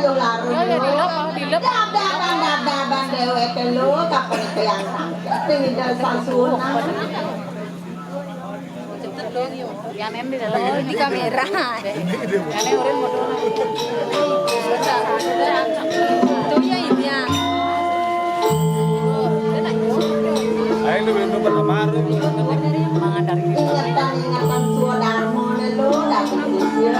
yo larung. Ya dilep. Daban dheweke lho kapan keyang sangket tinggal sasunan. Yang nem di dalam di kamera. Yang orang modal. Itu ya ini ya. Ayo lu berlemar. Ingatan tua Darmo lho dadi dia.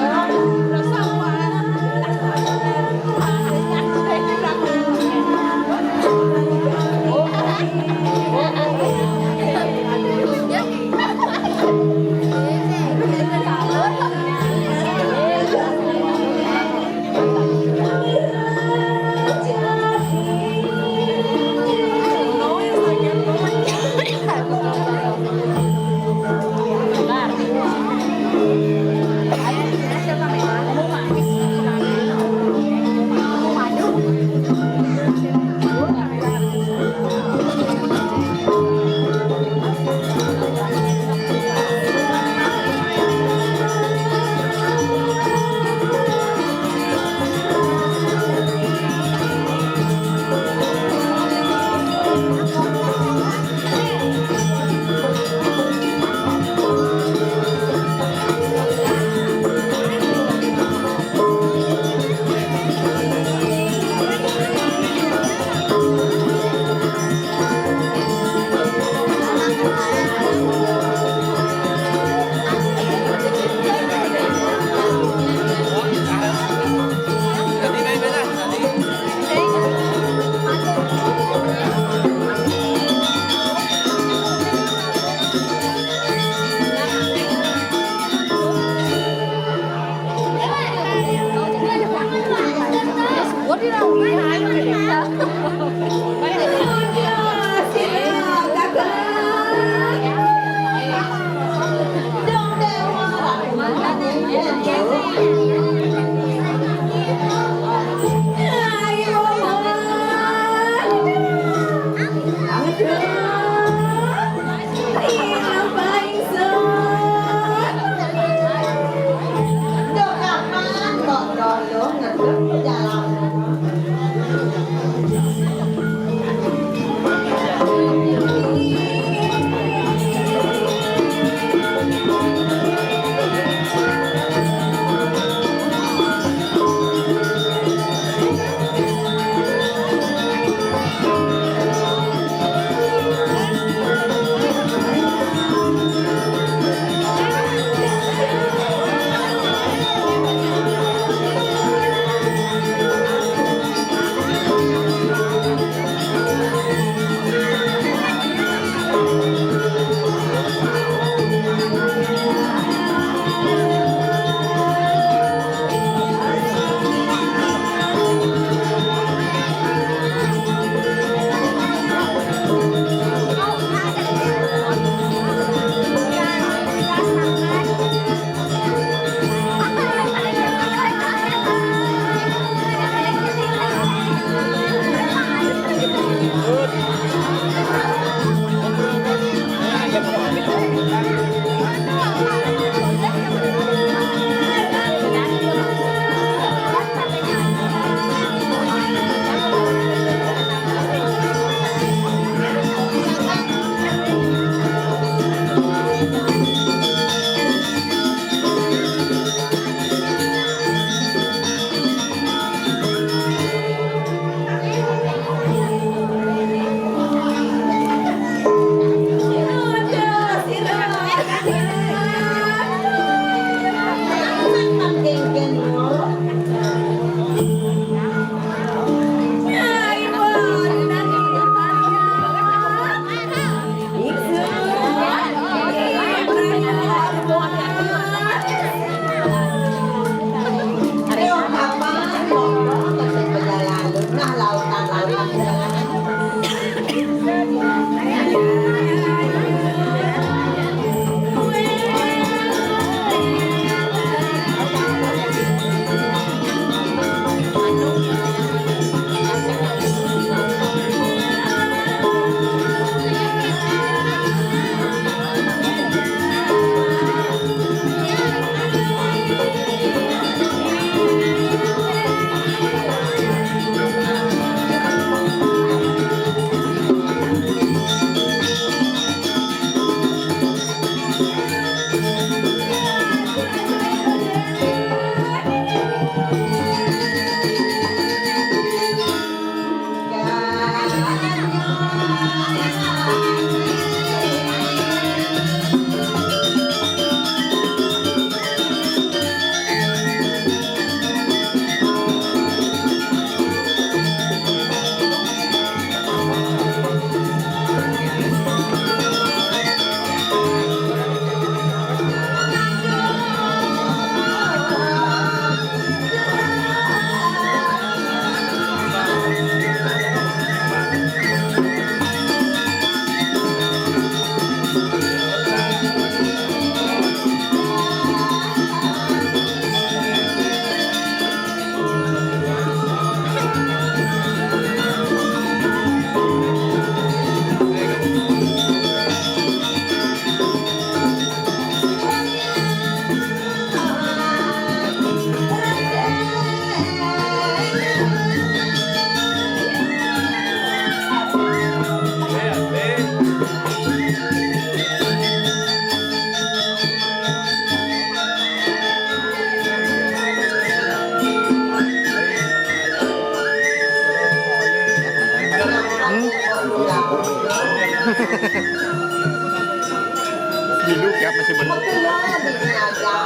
มีลูกแก๊ปไม่ใช่บน Magkala di niaga.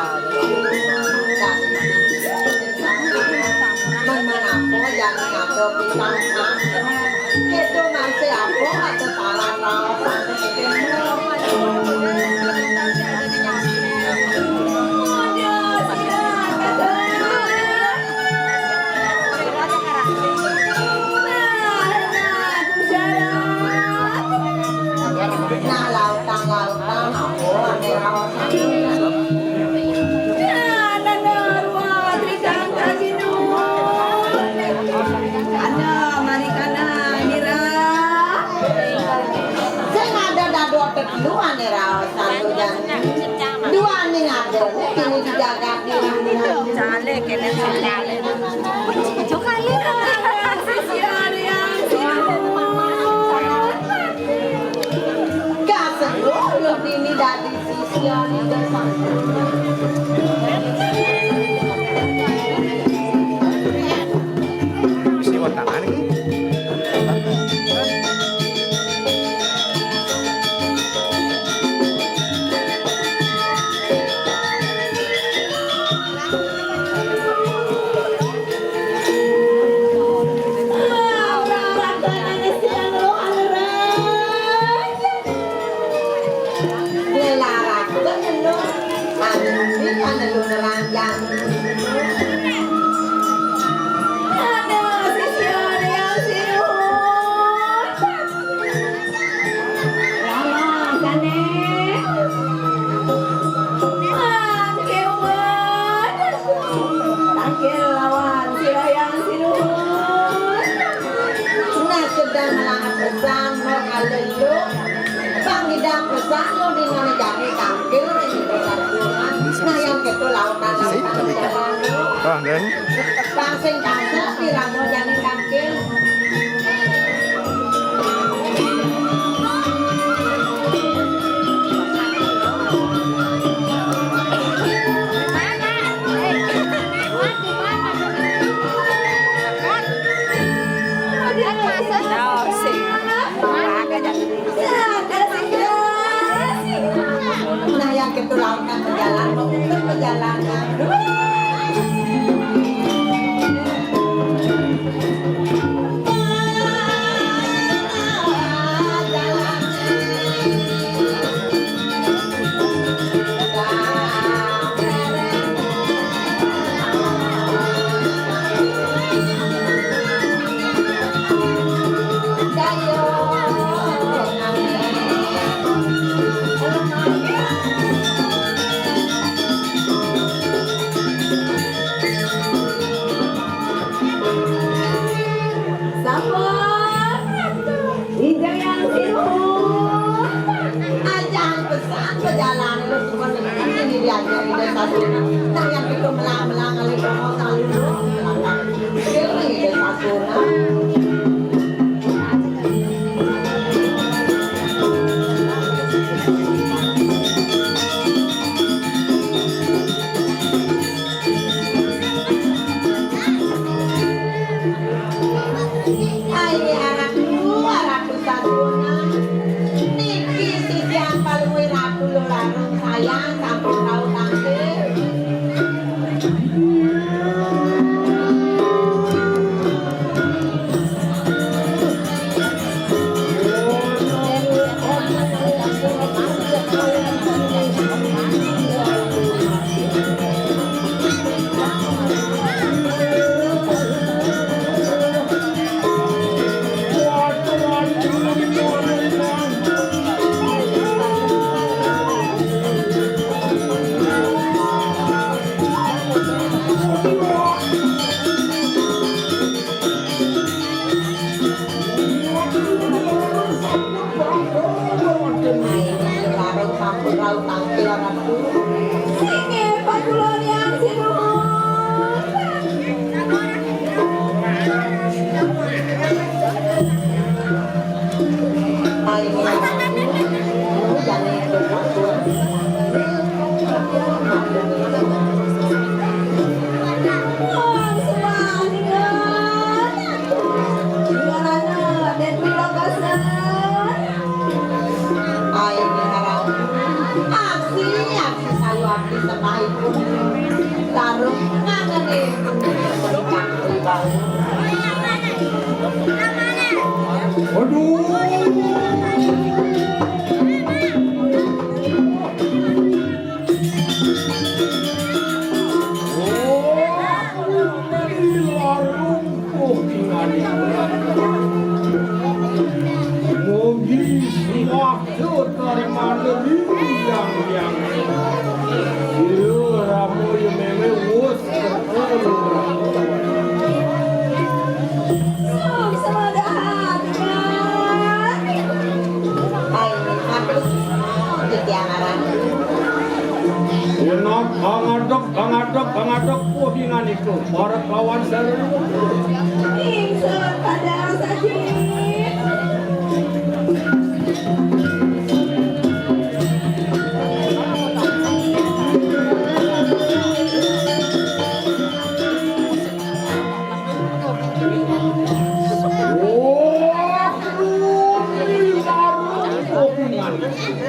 Magmanako, yan nga to, pitang ha. Ito man si ako, at parang nalautang ako, ang dua nih raw satu dan dua nih ada ini dijaga di Chale, kenen chale. Chokale ka. kasih lo ini dari sisi ini depan Mesti watangan ini. Oh, dan Pasing kasa pirang mo yang kangkil. Nah yang ketulautan berjalan, untuk perjalanan. Nah yang itu melang-melang kali kamu selalu melang ini satu sayang sampai tahu tangkir. Pangadok po hingan ito. Para kawan sa Ingsun pada sakit.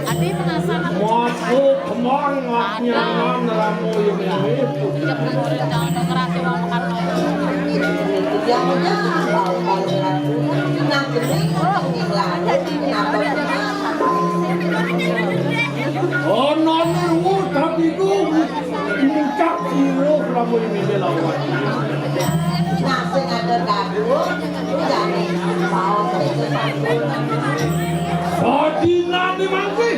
Adi penasaran aku Masuk kemang nyaman ramu yang itu. tiap hari jangan ngerati mau makan Jangan nanti Oh nonu tapi ku muncak kilo ramu ini belawan. nasi ada gaduh, jangan mau Sadina di mangki.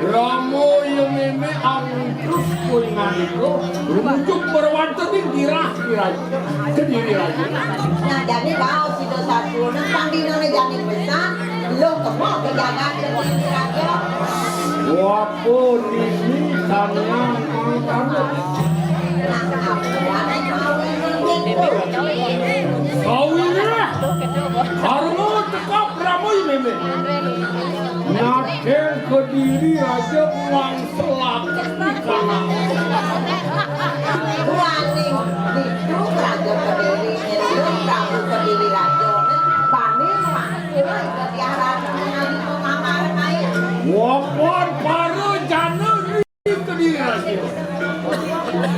Ramu yang ini terus kuingan itu rujuk berwanten di kira-kira kediri lagi. Nah jadi kau sudah satu, nah panggilan jadi besar, lo kemau kejagaan kediri raja. Wapun ini tanya angkat. Nah apa yang mau ini? Kawinlah. Harmo tekap ramu ini. Naken kediri aja uang selakat di kanan. Wani itu raja kediri, itu prabu kediri raja. Bani masih kegiatan nanti mengamar kaya. Wapun baru jana kediri aja.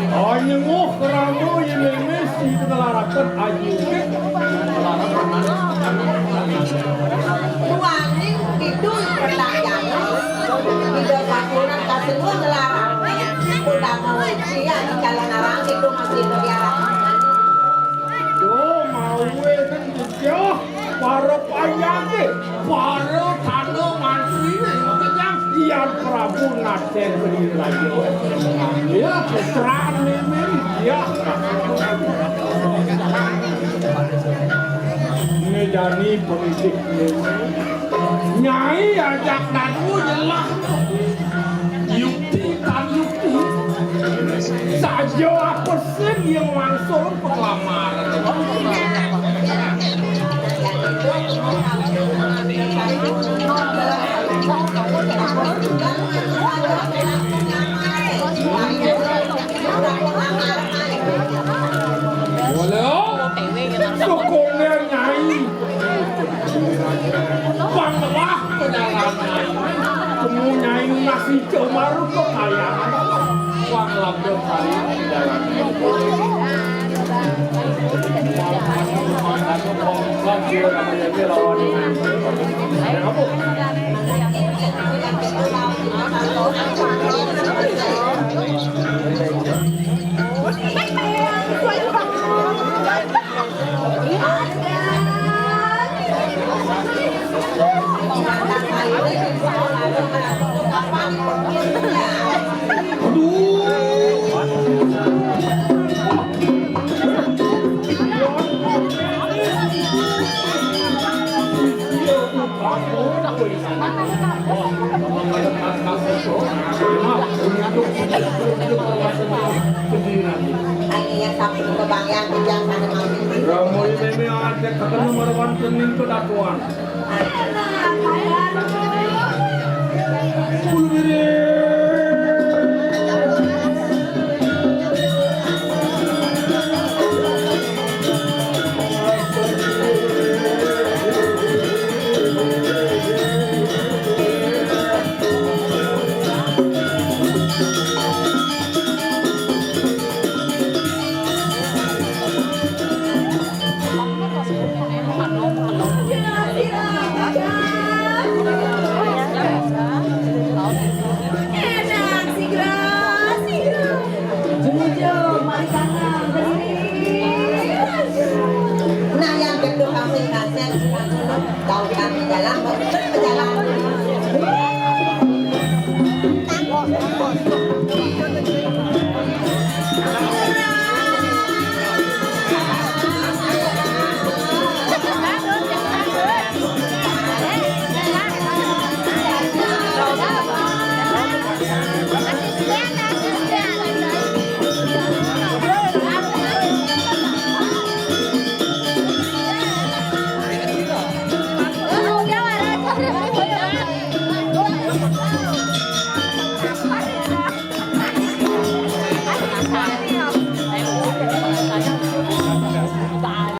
Hanya ngoh ramu ini mesti kelarakan ayu. Wani itu pertanyaan. Tidak sakunan kasih gua ngelarang. Udah mau siang jalan arang itu masih kegiatan. Yo mau kan jauh para payage, para tano mantri yang Kian Prabu Naden berdiri lagi. Ya putraan ini dia. Ngejani politik ini. Nyai ajak dadu jelas. Yukti kan yukti. Saja apa sih yang langsung pengelamaran. Walau sokongnya nyai banglah kedalam nyai kamu nyai ngasih cemaru kekayaan uang labdo kali dalam Akhirnya sampai ke Bangyan Bijang sana mampir. Ramu ini ada ketemu merwan kening ke datuan. Nah yang kedua kami kasih tahu kami jalan berjalan